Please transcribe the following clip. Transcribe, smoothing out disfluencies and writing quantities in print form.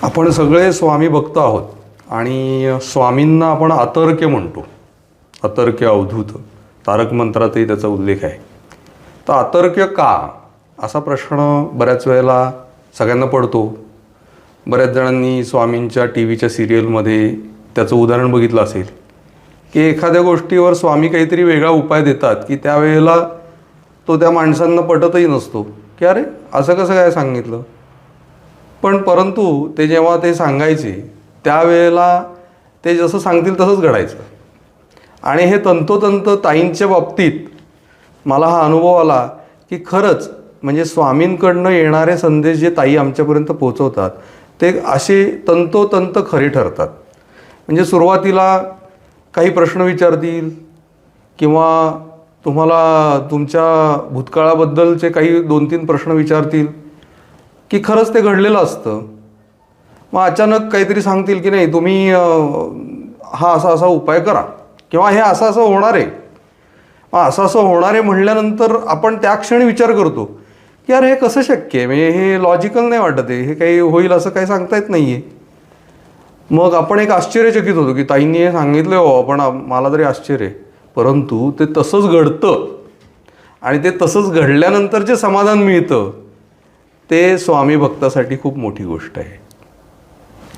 आपण सगळे स्वामी भक्त आहोत आणि स्वामींना आपण अतर्क्य म्हणतो. अतर्क्य अवधूत तारक मंत्रातही त्याचा उल्लेख आहे. तर अतर्क्य का असा प्रश्न बऱ्याच वेळेला सगळ्यांना पडतो. बऱ्याच जणांनी स्वामींच्या टी व्हीच्या सिरियलमध्ये त्याचं उदाहरण बघितलं असेल की एखाद्या गोष्टीवर स्वामी काहीतरी वेगळा उपाय देतात की त्यावेळेला तो त्या माणसांना पटतही नसतो की अरे असं कसं काय सांगितलं. पण परंतु ते जेव्हा ते सांगायचे त्यावेळेला ते जसं सांगतील तसंच घडायचं. आणि हे तंतोतंत ताईंच्या बाबतीत मला हा अनुभव आला की खरंच म्हणजे स्वामींकडनं येणारे संदेश जे ताई आमच्यापर्यंत पोहोचवतात ते असे तंतोतंत खरे ठरतात. म्हणजे सुरुवातीला काही प्रश्न विचारतील किंवा तुम्हाला तुमच्या भूतकाळाबद्दलचे काही 2-3 प्रश्न विचारतील की खरंच ते घडलेलं असतं. मग अचानक काहीतरी सांगतील की नाही तुम्ही हा असा असा उपाय करा किंवा हे असं असं होणार आहे. मग असं असं होणार आहे म्हणल्यानंतर आपण त्या क्षणी विचार करतो की अरे हे कसं शक्य आहे, म्हणजे हे लॉजिकल नाही वाटत आहे, हे काही होईल असं काही सांगता येत नाही आहे. मग आपण एक आश्चर्यचकित होतो की ताईंनी हे सांगितलं हो पण मला तरी आश्चर्य आहे. परंतु ते तसंच घडतं आणि ते तसंच घडल्यानंतर जे समाधान मिळतं ते स्वामी भक्तासाठी खूप मोठी गोष्ट आहे.